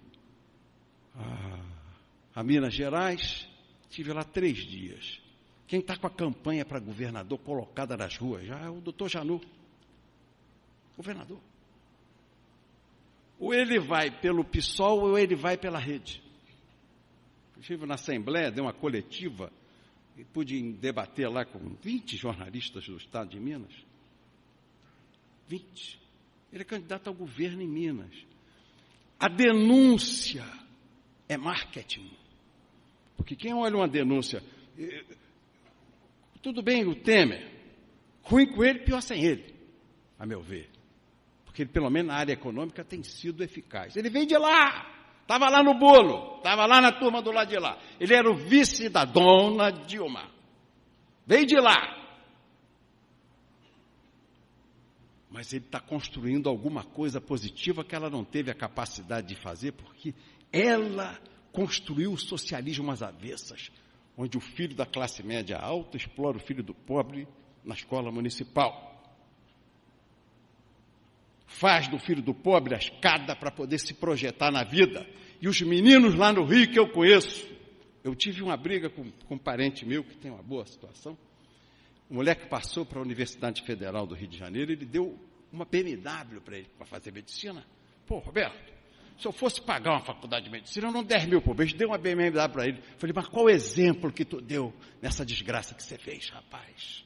a Minas Gerais, estive lá 3 dias. Quem está com a campanha para governador colocada nas ruas já é o doutor Janot, governador. Ou ele vai pelo PSOL ou ele vai pela rede. Eu estive na Assembleia, dei uma coletiva, e pude debater lá com 20 jornalistas do estado de Minas. 20. Ele é candidato ao governo em Minas. A denúncia é marketing. Porque quem olha uma denúncia... Tudo bem o Temer, ruim com ele, pior sem ele, a meu ver. Porque ele, pelo menos na área econômica, tem sido eficaz. Ele veio de lá, estava lá no bolo, estava lá na turma do lado de lá. Ele era o vice da dona Dilma. Veio de lá. Mas ele está construindo alguma coisa positiva que ela não teve a capacidade de fazer, porque ela construiu o socialismo às avessas, onde o filho da classe média alta explora o filho do pobre na escola municipal. Faz do filho do pobre a escada para poder se projetar na vida. E os meninos lá no Rio que eu conheço, eu tive uma briga com um parente meu que tem uma boa situação. O moleque passou para a Universidade Federal do Rio de Janeiro, ele deu uma BMW para ele, para fazer medicina. Pô, Roberto, se eu fosse pagar uma faculdade de medicina, eu não 10 mil por mês, dei uma BMW para ele. Falei, mas qual o exemplo que tu deu nessa desgraça que você fez, rapaz?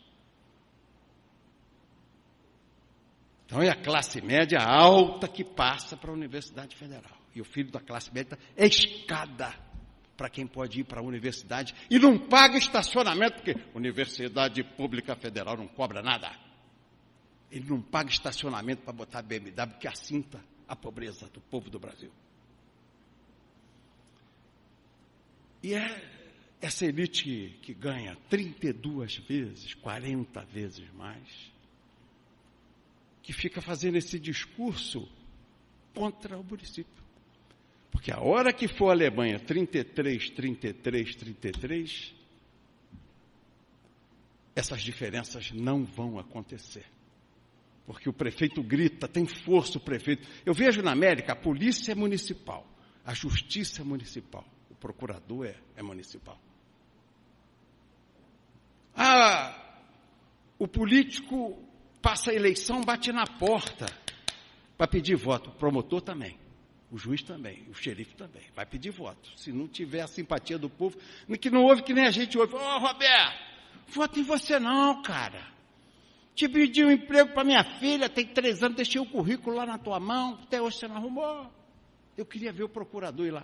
Então é a classe média alta que passa para a Universidade Federal. E o filho da classe média é escada para quem pode ir para a universidade e não paga estacionamento, porque Universidade Pública Federal não cobra nada. Ele não paga estacionamento para botar BMW, que assinta a pobreza do povo do Brasil. E é essa elite que ganha 32 vezes, 40 vezes mais, que fica fazendo esse discurso contra o município. Porque a hora que for a Alemanha, 33, essas diferenças não vão acontecer. Porque o prefeito grita, tem força o prefeito. Eu vejo na América, a polícia é municipal, a justiça é municipal, o procurador é municipal. O político passa a eleição, bate na porta para pedir voto. O promotor também, o juiz também, o xerife também, vai pedir voto. Se não tiver a simpatia do povo, que não ouve que nem a gente ouve. Ô, Roberto, voto em você não, cara. Te pedi um emprego para minha filha, tem 3 anos, deixei o currículo lá na tua mão, até hoje você não arrumou. Eu queria ver o procurador ir lá.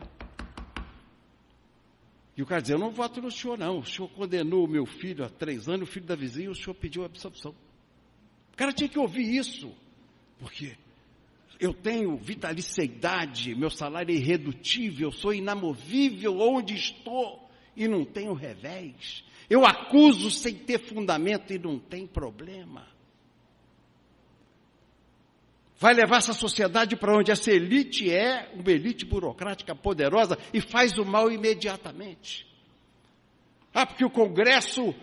E o cara dizia, eu não voto no senhor não, o senhor condenou o meu filho há 3 anos, o filho da vizinha, o senhor pediu absolvição. O cara tinha que ouvir isso, porque eu tenho vitaliciedade, meu salário é irredutível, sou inamovível onde estou e não tenho revés. Eu acuso sem ter fundamento e não tem problema. Vai levar essa sociedade para onde essa elite é uma elite burocrática poderosa e faz o mal imediatamente. Porque o Congresso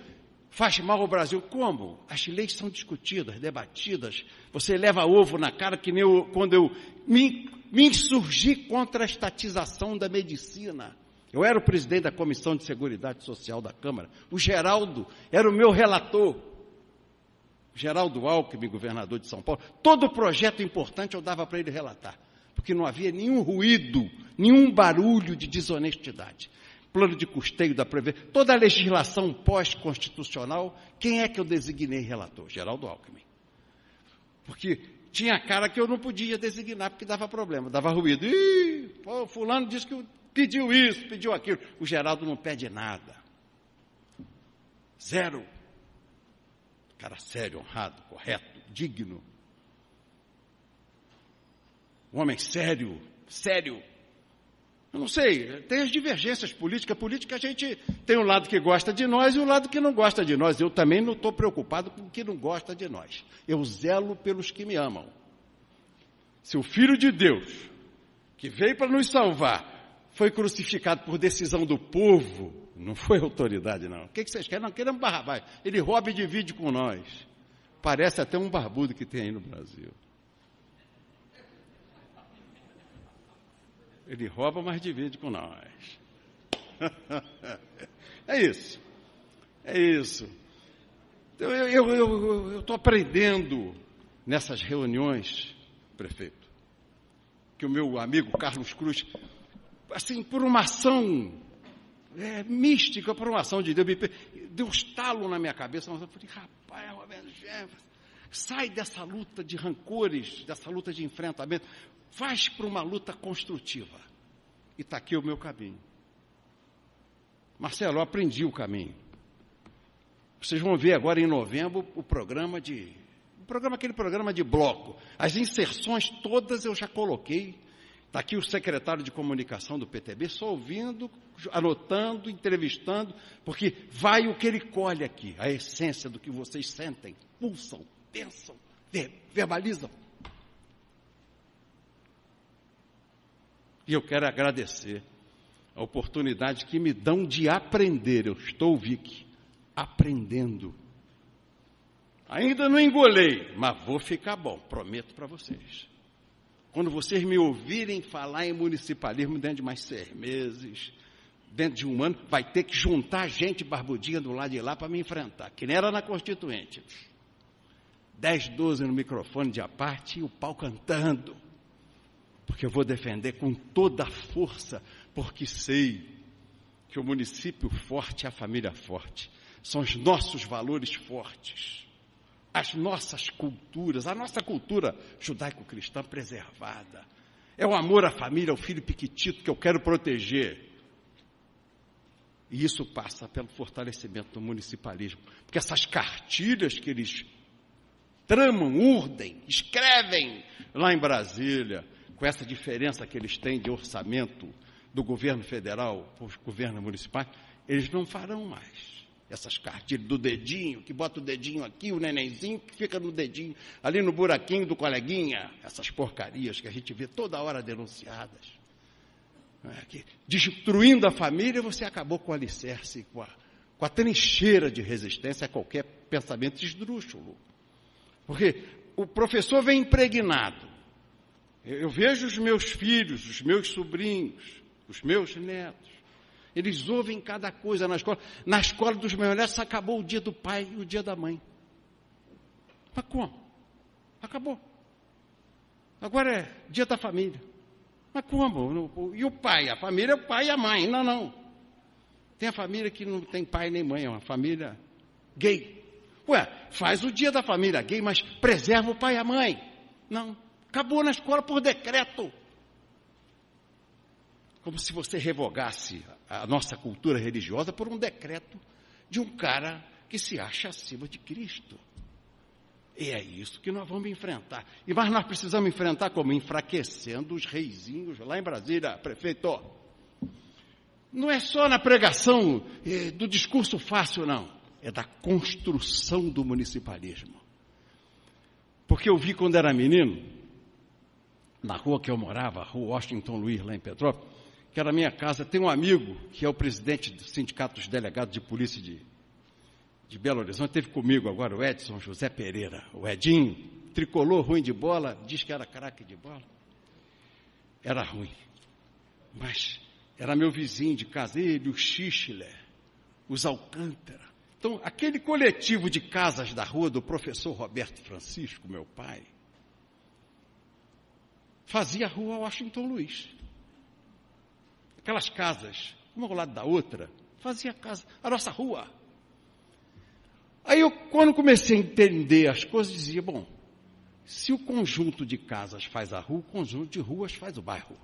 faz mal ao Brasil. Como? As leis são discutidas, debatidas. Você leva ovo na cara, que nem quando eu me insurgi contra a estatização da medicina. Eu era o presidente da Comissão de Seguridade Social da Câmara. O Geraldo era o meu relator. Geraldo Alckmin, governador de São Paulo. Todo projeto importante eu dava para ele relatar. Porque não havia nenhum ruído, nenhum barulho de desonestidade. Plano de custeio da Previdência, toda a legislação pós-constitucional, quem é que eu designei relator? Geraldo Alckmin. Porque tinha cara que eu não podia designar, porque dava problema, dava ruído. Fulano disse que pediu isso, pediu aquilo. O Geraldo não pede nada. Zero. Cara sério, honrado, correto, digno. Um homem sério, sério. Eu não sei, tem as divergências políticas. Política a gente tem um lado que gosta de nós e um lado que não gosta de nós. Eu também não estou preocupado com quem não gosta de nós. Eu zelo pelos que me amam. Se o Filho de Deus, que veio para nos salvar, foi crucificado por decisão do povo, não foi autoridade, não. O que vocês querem? Não queremos Barrabás. Ele rouba e divide com nós. Parece até um barbudo que tem aí no Brasil. Ele rouba, mas divide com nós. É isso. É isso. Então, eu estou aprendendo nessas reuniões, prefeito, que o meu amigo Carlos Cruz, assim, por uma ação mística, por uma ação de Deus, deu um estalo na minha cabeça. Eu falei, rapaz, Roberto Jefferson, sai dessa luta de rancores, dessa luta de enfrentamento, faz para uma luta construtiva. E está aqui o meu caminho. Marcelo, eu aprendi o caminho. Vocês vão ver agora em novembro aquele programa de bloco. As inserções todas eu já coloquei. Está aqui o secretário de comunicação do PTB, só ouvindo, anotando, entrevistando, porque vai o que ele colhe aqui, a essência do que vocês sentem, pulsam, pensam, verbalizam. E eu quero agradecer a oportunidade que me dão de aprender. Eu estou, Vicky, aprendendo. Ainda não engolei, mas vou ficar bom, prometo para vocês. Quando vocês me ouvirem falar em municipalismo dentro de mais 6 meses, dentro de um ano, vai ter que juntar gente barbudinha do lado de lá para me enfrentar, que nem era na Constituinte. 10, 12 no microfone de aparte e o pau cantando. Porque eu vou defender com toda a força, porque sei que o município forte é a família forte. São os nossos valores fortes, as nossas culturas, a nossa cultura judaico-cristã preservada. É o amor à família, ao filho piquitito que eu quero proteger. E isso passa pelo fortalecimento do municipalismo. Porque essas cartilhas que eles tramam, urdem, escrevem lá em Brasília, com essa diferença que eles têm de orçamento do governo federal para os governos municipais, eles não farão mais. Essas cartilhas do dedinho, que bota o dedinho aqui, o nenenzinho que fica no dedinho, ali no buraquinho do coleguinha, essas porcarias que a gente vê toda hora denunciadas. Destruindo a família, você acabou com o alicerce, com a trincheira de resistência a qualquer pensamento esdrúxulo. Porque o professor vem impregnado. Eu vejo os meus filhos, os meus sobrinhos, os meus netos. Eles ouvem cada coisa na escola. Na escola dos meus netos acabou o dia do pai e o dia da mãe. Mas como? Acabou. Agora é dia da família. Mas como? E o pai? A família é o pai e a mãe. Não. Tem a família que não tem pai nem mãe, é uma família gay. Ué, faz o dia da família gay, mas preserva o pai e a mãe. Não, acabou na escola por decreto. Como se você revogasse a nossa cultura religiosa por um decreto de um cara que se acha acima de Cristo. E é isso que nós vamos enfrentar. Mas nós precisamos enfrentar como? Enfraquecendo os reizinhos lá em Brasília, prefeito. Não é só na pregação do discurso fácil, não. É da construção do municipalismo. Porque eu vi quando era menino, na rua que eu morava, a rua Washington Luiz, lá em Petrópolis, que era a minha casa, tem um amigo que é o presidente do Sindicato dos Delegados de Polícia de Belo Horizonte, teve comigo agora o Edson José Pereira, o Edinho, tricolor, ruim de bola, diz que era craque de bola. Era ruim, mas era meu vizinho de casa, ele, o Schichler, os Alcântara. Então, aquele coletivo de casas da rua do professor Roberto Francisco, meu pai, fazia a rua Washington Luiz. Aquelas casas, uma ao lado da outra, fazia a casa, a nossa rua. Aí eu, quando comecei a entender as coisas, dizia, bom, se o conjunto de casas faz a rua, o conjunto de ruas faz o bairro.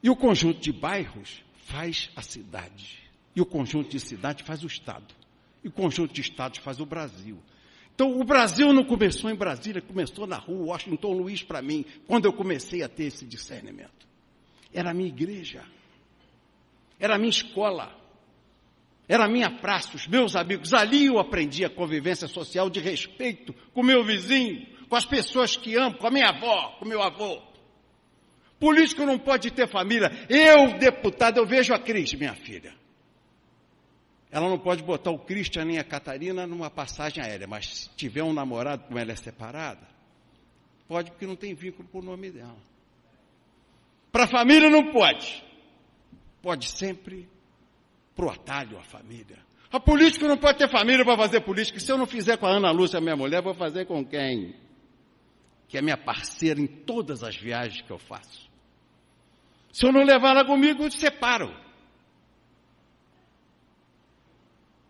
E o conjunto de bairros faz a cidade. E o conjunto de cidade faz o Estado. E o conjunto de estados faz o Brasil. Então, o Brasil não começou em Brasília, começou na rua Washington Luiz para mim, quando eu comecei a ter esse discernimento. Era a minha igreja. Era a minha escola. Era a minha praça, os meus amigos. Ali eu aprendi a convivência social de respeito com o meu vizinho, com as pessoas que amo, com a minha avó, com o meu avô. Político não pode ter família. Eu, deputado, eu vejo a Cris, minha filha. Ela não pode botar o Christian nem a Catarina numa passagem aérea, mas se tiver um namorado, como ela é separada, pode, porque não tem vínculo com o nome dela. Para a família não pode. Pode sempre para o atalho a família. A política não pode ter família para fazer política. Se eu não fizer com a Ana Lúcia, minha mulher, vou fazer com quem? Que é minha parceira em todas as viagens que eu faço. Se eu não levar ela comigo, eu separo.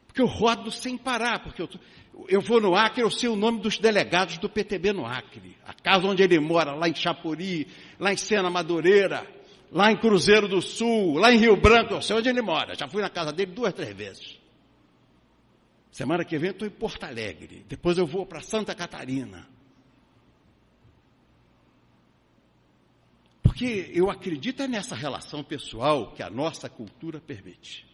Porque eu rodo sem parar, porque eu vou no Acre, eu sei o nome dos delegados do PTB no Acre, a casa onde ele mora, lá em Chapuri, lá em Sena Madureira, lá em Cruzeiro do Sul, lá em Rio Branco, eu sei onde ele mora, já fui na casa dele 2, 3 vezes. Semana que vem eu estou em Porto Alegre, depois eu vou para Santa Catarina. Porque eu acredito nessa relação pessoal que a nossa cultura permite.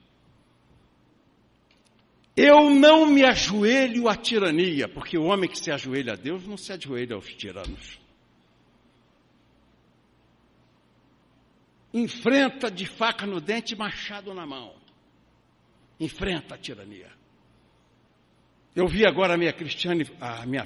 Eu não me ajoelho à tirania, porque o homem que se ajoelha a Deus não se ajoelha aos tiranos. Enfrenta de faca no dente e machado na mão. Enfrenta a tirania. Eu vi agora a minha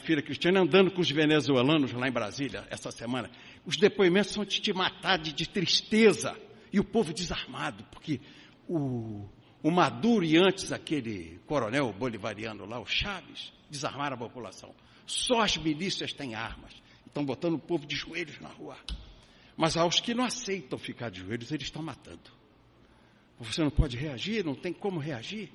filha Cristiane andando com os venezuelanos lá em Brasília, essa semana. Os depoimentos são de te matar, de tristeza. E o povo desarmado, porque o Maduro e antes aquele coronel bolivariano lá, o Chaves, desarmaram a população. Só as milícias têm armas. Estão botando o povo de joelhos na rua. Mas aos que não aceitam ficar de joelhos, eles estão matando. Você não pode reagir, não tem como reagir.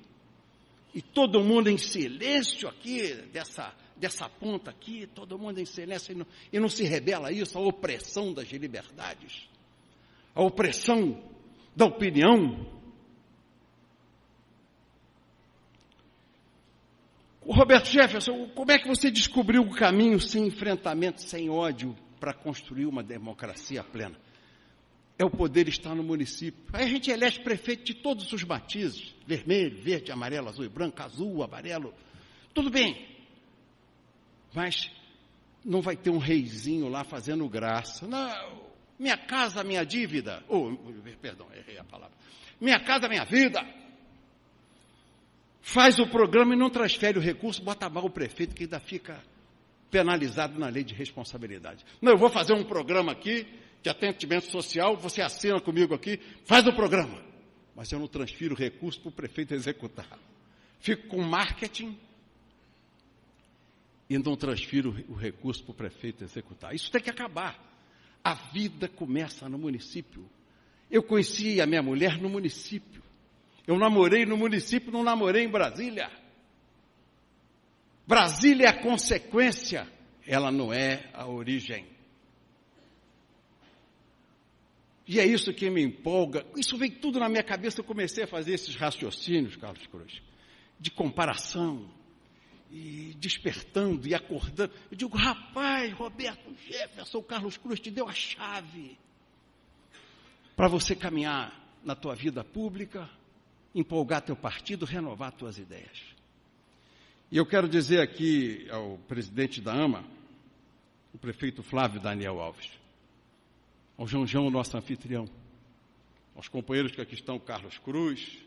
E todo mundo em silêncio aqui, dessa ponta aqui, todo mundo em silêncio, e não se rebela a isso, a opressão das liberdades, a opressão da opinião. Roberto Jefferson, como é que você descobriu o caminho sem enfrentamento, sem ódio, para construir uma democracia plena? É o poder estar no município. Aí a gente elege prefeito de todos os matizes, vermelho, verde, amarelo, azul e branco, azul, amarelo, tudo bem. Mas não vai ter um reizinho lá fazendo graça. Não, minha casa, minha dívida. Perdão, errei a palavra. Minha casa, minha vida. Faz o programa e não transfere o recurso, bota mal o prefeito que ainda fica penalizado na lei de responsabilidade. Não, eu vou fazer um programa aqui de atendimento social, você assina comigo aqui, faz o programa. Mas eu não transfiro o recurso para o prefeito executar. Fico com marketing e não transfiro o recurso para o prefeito executar. Isso tem que acabar. A vida começa no município. Eu conheci a minha mulher no município. Eu namorei no município, não namorei em Brasília. Brasília é a consequência, ela não é a origem. E é isso que me empolga. Isso veio tudo na minha cabeça, eu comecei a fazer esses raciocínios, Carlos Cruz, de comparação, e despertando e acordando. Eu digo, rapaz, Roberto Jefferson, Carlos Cruz te deu a chave para você caminhar na tua vida pública, empolgar teu partido, renovar tuas ideias. E eu quero dizer aqui ao presidente da AMA, o prefeito Flávio Daniel Alves, ao Janjão, nosso anfitrião, aos companheiros que aqui estão, Carlos Cruz,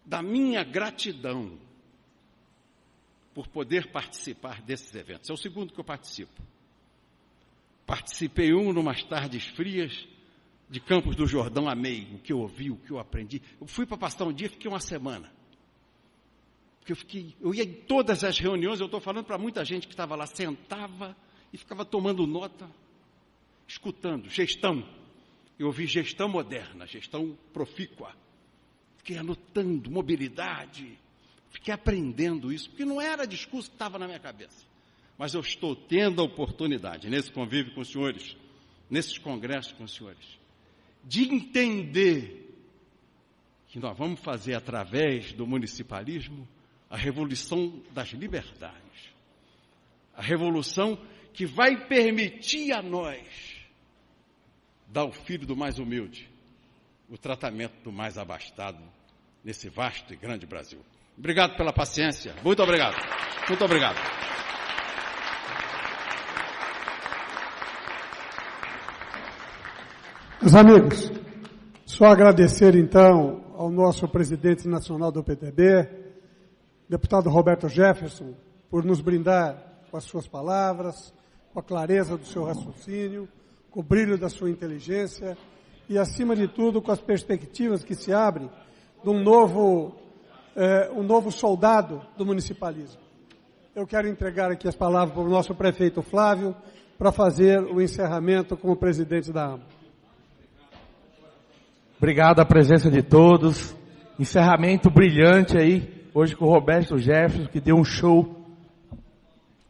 da minha gratidão por poder participar desses eventos. É o segundo que eu participo. Participei numas tardes frias de Campos do Jordão, amei o que eu ouvi, o que eu aprendi. Eu fui para passar um dia, fiquei uma semana. Porque eu ia em todas as reuniões, eu estou falando para muita gente que estava lá, sentava e ficava tomando nota, escutando, gestão. Eu ouvi gestão moderna, gestão profícua. Fiquei anotando, mobilidade, fiquei aprendendo isso, porque não era discurso que estava na minha cabeça. Mas eu estou tendo a oportunidade, nesse convívio com os senhores, nesses congressos com os senhores, de entender que nós vamos fazer, através do municipalismo, a revolução das liberdades. A revolução que vai permitir a nós dar ao filho do mais humilde o tratamento do mais abastado nesse vasto e grande Brasil. Obrigado pela paciência. Muito obrigado. Muito obrigado. Meus amigos, só agradecer então ao nosso presidente nacional do PTB, deputado Roberto Jefferson, por nos brindar com as suas palavras, com a clareza do seu raciocínio, com o brilho da sua inteligência e, acima de tudo, com as perspectivas que se abrem de um novo soldado do municipalismo. Eu quero entregar aqui as palavras para o nosso prefeito Flávio, para fazer o encerramento como presidente da AMA. Obrigado à presença de todos. Encerramento brilhante aí, hoje com o Roberto Jefferson, que deu um show.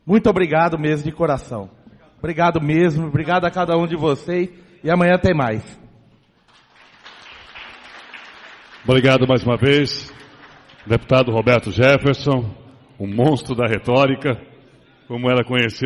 Muito obrigado mesmo, de coração. Obrigado mesmo, obrigado a cada um de vocês. E amanhã tem mais. Obrigado mais uma vez, deputado Roberto Jefferson, o monstro da retórica, como era conhecido.